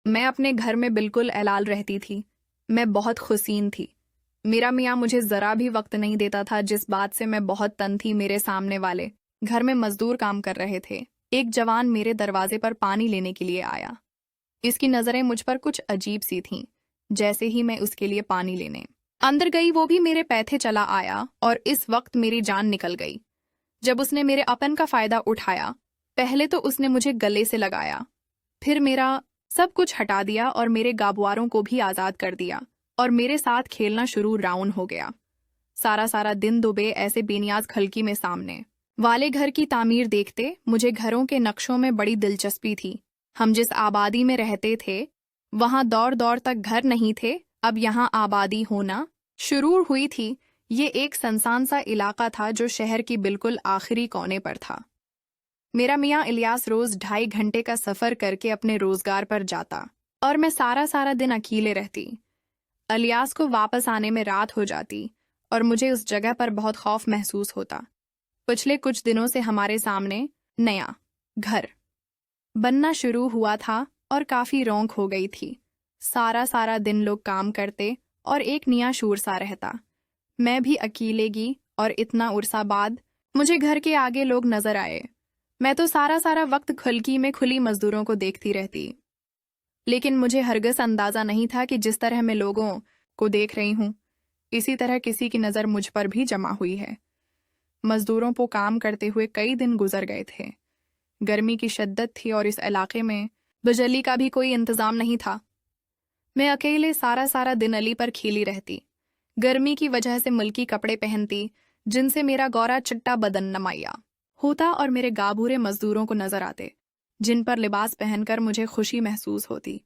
मैं अपने घर में बिल्कुल एलाल रहती थी। मैं बहुत खुशीन थी। मेरा मियाँ मुझे जरा भी वक्त नहीं देता था, जिस बात से मैं बहुत तंग थी। मेरे सामने वाले घर में मजदूर काम कर रहे थे। एक जवान मेरे दरवाजे पर पानी लेने के लिए आया। इसकी नजरें मुझ पर कुछ अजीब सी थीं। जैसे ही मैं उसके लिए पानी लेने अंदर गई, वो भी मेरे पैथे चला आया और इस वक्त मेरी जान निकल गई। जब उसने मेरे अपन का फायदा उठाया, पहले तो उसने मुझे गले से लगाया, फिर मेरा सब कुछ हटा दिया और मेरे गाबुआरों को भी आजाद कर दिया और मेरे साथ खेलना शुरू राउंड हो गया। सारा सारा दिन दुबे ऐसे बेनियाज खलकी में सामने वाले घर की तामीर देखते। मुझे घरों के नक्शों में बड़ी दिलचस्पी थी। हम जिस आबादी में रहते थे, वहां दौर दौर तक घर नहीं थे। अब यहाँ आबादी होना शुरू हुई थी। ये एक सुनसान सा इलाका था जो शहर की बिल्कुल आखिरी कोने पर था। मेरा मियाँ इलियास रोज 2.5 घंटे का सफर करके अपने रोजगार पर जाता और मैं सारा सारा दिन अकेले रहती। इलियास को वापस आने में रात हो जाती और मुझे उस जगह पर बहुत खौफ महसूस होता। पिछले कुछ दिनों से हमारे सामने नया घर बनना शुरू हुआ था और काफी रौनक हो गई थी। सारा सारा दिन लोग काम करते और एक नया शोर सा रहता। मैं भी अकेलेगी और इतना उरसा बाद मुझे घर के आगे लोग नजर आए। मैं तो सारा सारा वक्त खलकी में खुली मजदूरों को देखती रहती, लेकिन मुझे हरगिज़ अंदाजा नहीं था कि जिस तरह मैं लोगों को देख रही हूं, इसी तरह किसी की नज़र मुझ पर भी जमा हुई है। मजदूरों को काम करते हुए कई दिन गुजर गए थे। गर्मी की शिद्दत थी और इस इलाके में बिजली का भी कोई इंतजाम नहीं था। मैं अकेले सारा सारा दिन अली पर खीली रहती। गर्मी की वजह से मुल्की कपड़े पहनती, जिनसे मेरा गौरा चिट्टा बदन नमाया होता और मेरे गाबूरे मजदूरों को नजर आते, जिन पर लिबास पहनकर मुझे खुशी महसूस होती।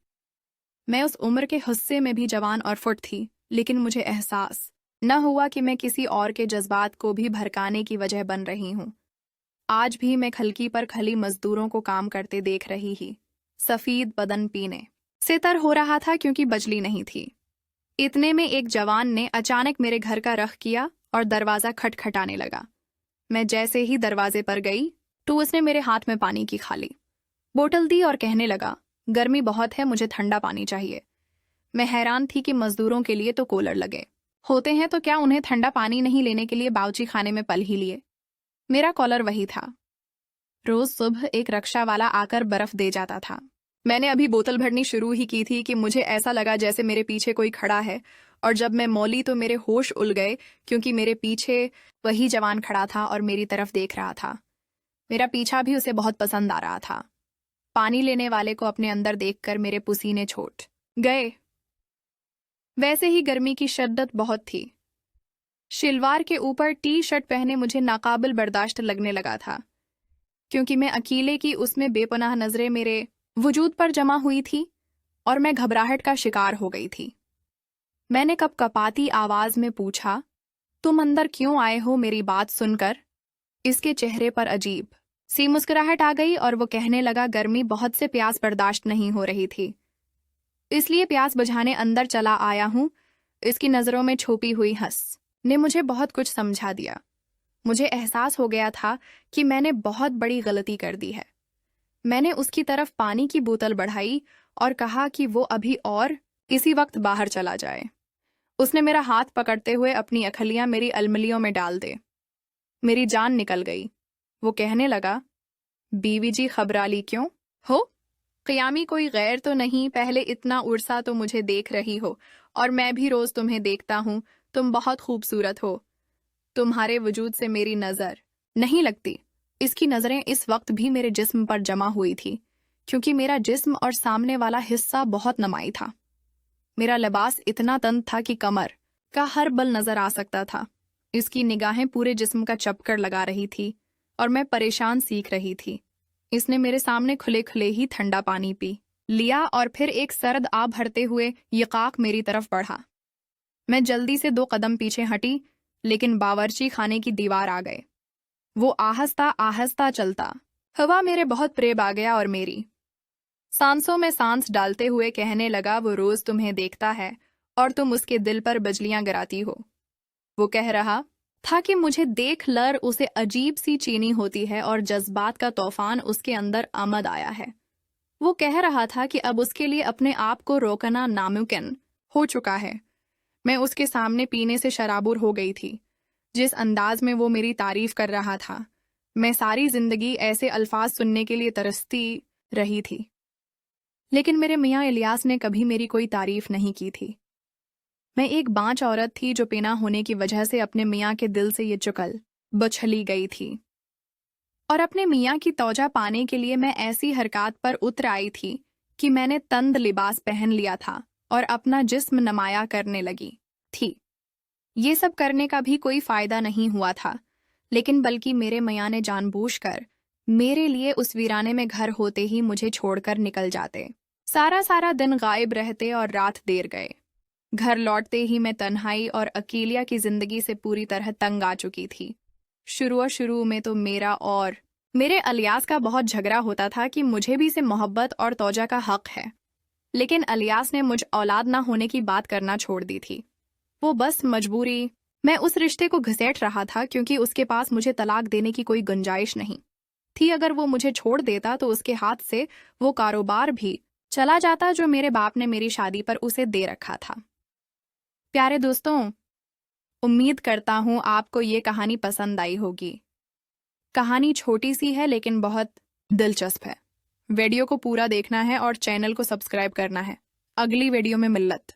मैं उस उम्र के हिस्से में भी जवान और फुट थी, लेकिन मुझे एहसास न हुआ कि मैं किसी और के जज्बात को भी भड़काने की वजह बन रही हूँ। आज भी मैं खलकी पर खली मजदूरों को काम करते देख रही ही सफेद बदन पीने से तर हो रहा था, क्योंकि बिजली नहीं थी। इतने में एक जवान ने अचानक मेरे घर का रख किया और दरवाजा खटखटाने लगा। मैं जैसे ही दरवाजे पर गई तो उसने मेरे हाथ में पानी की खाली बोतल दी और कहने लगा, गर्मी बहुत है, मुझे ठंडा पानी चाहिए। मैं हैरान थी कि मजदूरों के लिए तो कूलर लगे होते हैं, तो क्या उन्हें ठंडा पानी नहीं लेने के लिए बावर्ची खाने में पल ही लिए। मेरा कॉलर वही था। रोज सुबह एक रक्षा वाला आकर बर्फ दे जाता था। मैंने अभी बोतल भरनी शुरू ही की थी कि मुझे ऐसा लगा जैसे मेरे पीछे कोई खड़ा है, और जब मैं मौली तो मेरे होश उड़ गए, क्योंकि मेरे पीछे वही जवान खड़ा था और मेरी तरफ देख रहा था। मेरा पीछा भी उसे बहुत पसंद आ रहा था। पानी लेने वाले को अपने अंदर देखकर मेरे पसीने छूट गए। वैसे ही गर्मी की शिद्दत बहुत थी। शलवार के ऊपर टी शर्ट पहने मुझे नाकाबिल बर्दाश्त लगने लगा था, क्योंकि मैं अकेले की उसमें बेपनाह नजरें मेरे वजूद पर जमा हुई थी और मैं घबराहट का शिकार हो गई थी। मैंने कपकपाती आवाज में पूछा, तुम अंदर क्यों आए हो? मेरी बात सुनकर इसके चेहरे पर अजीब सी मुस्कुराहट आ गई और वो कहने लगा, गर्मी बहुत से प्यास बर्दाश्त नहीं हो रही थी, इसलिए प्यास बुझाने अंदर चला आया हूं। इसकी नजरों में छुपी हुई हंस ने मुझे बहुत कुछ समझा दिया। मुझे एहसास हो गया था कि मैंने बहुत बड़ी गलती कर दी है। मैंने उसकी तरफ पानी की बोतल बढ़ाई और कहा कि वो अभी और इसी वक्त बाहर चला जाए। उसने मेरा हाथ पकड़ते हुए अपनी अखलियां मेरी अलमलियों में डाल दे। मेरी जान निकल गई। वो कहने लगा, बीवी जी खबराली क्यों हो? क़यामी कोई गैर तो नहीं? पहले इतना उर्सा तो मुझे देख रही हो, और मैं भी रोज तुम्हें देखता हूं। तुम बहुत खूबसूरत हो। तुम्हारे वजूद से मेरी नजर नहीं लगती। इसकी नजरें इस वक्त भी मेरे जिस्म पर जमा हुई थी, क्योंकि मेरा जिस्म और सामने वाला हिस्सा बहुत नमाई था। मेरा लिबास इतना तंग था कि कमर का हर बल नजर आ सकता था। इसकी निगाहें पूरे जिस्म का चक्कर लगा रही थी और मैं परेशान सीख रही थी। इसने मेरे सामने खुले खुले ही ठंडा पानी पी लिया और फिर एक सर्द आब भरते हुए यकाक मेरी तरफ बढ़ा। मैं जल्दी से 2 कदम पीछे हटी, लेकिन बावर्ची खाने की दीवार आ गए। वो आहिस्ता आहिस्ता चलता हवा मेरे बहुत करीब आ गया और मेरी सांसों में सांस डालते हुए कहने लगा, वो रोज तुम्हें देखता है और तुम उसके दिल पर बिजलियां गिराती हो। वो कह रहा था कि मुझे देख लर उसे अजीब सी चीनी होती है और जज्बात का तूफान उसके अंदर आमद आया है। वो कह रहा था कि अब उसके लिए अपने आप को रोकना नामुमकिन हो चुका है। मैं उसके सामने पीने से शराबुर हो गई थी। जिस अंदाज में वो मेरी तारीफ कर रहा था, मैं सारी जिंदगी ऐसे अल्फाज सुनने के लिए तरसती रही थी। लेकिन मेरे मियाँ इलियास ने कभी मेरी कोई तारीफ नहीं की थी। मैं एक बांझ औरत थी जो पेना होने की वजह से अपने मियाँ के दिल से ये चुकल बछली गई थी। और अपने मियाँ की तौजा पाने के लिए मैं ऐसी हरकत पर उतर आई थी कि मैंने तंद लिबास पहन लिया था और अपना जिस्म नमाया करने लगी थी। ये सब करने का भी कोई फायदा नहीं हुआ था, लेकिन बल्कि मेरे मियाँ ने जानबूझकर मेरे लिए उस वीराने में घर होते ही मुझे छोड़कर निकल जाते। सारा सारा दिन गायब रहते और रात देर गए। घर लौटते ही मैं तन्हाई और अकेलिया की जिंदगी से पूरी तरह तंग आ चुकी थी। शुरू में तो मेरा और मेरे अलियास का बहुत झगड़ा होता था कि मुझे भी से मोहब्बत और तौजा का हक है, लेकिन अलियास ने मुझ औलाद ना होने की बात करना छोड़ दी थी। वो बस मजबूरी मैं उस रिश्ते को घसीट रहा था क्योंकि उसके पास मुझे तलाक देने की कोई गुंजाइश नहीं थी। अगर वो मुझे छोड़ देता तो उसके हाथ से वो कारोबार भी चला जाता जो मेरे बाप ने मेरी शादी पर उसे दे रखा था। प्यारे दोस्तों, उम्मीद करता हूँ आपको ये कहानी पसंद आई होगी। कहानी छोटी सी है लेकिन बहुत दिलचस्प है। वीडियो को पूरा देखना है और चैनल को सब्सक्राइब करना है। अगली वीडियो में मिल्लत।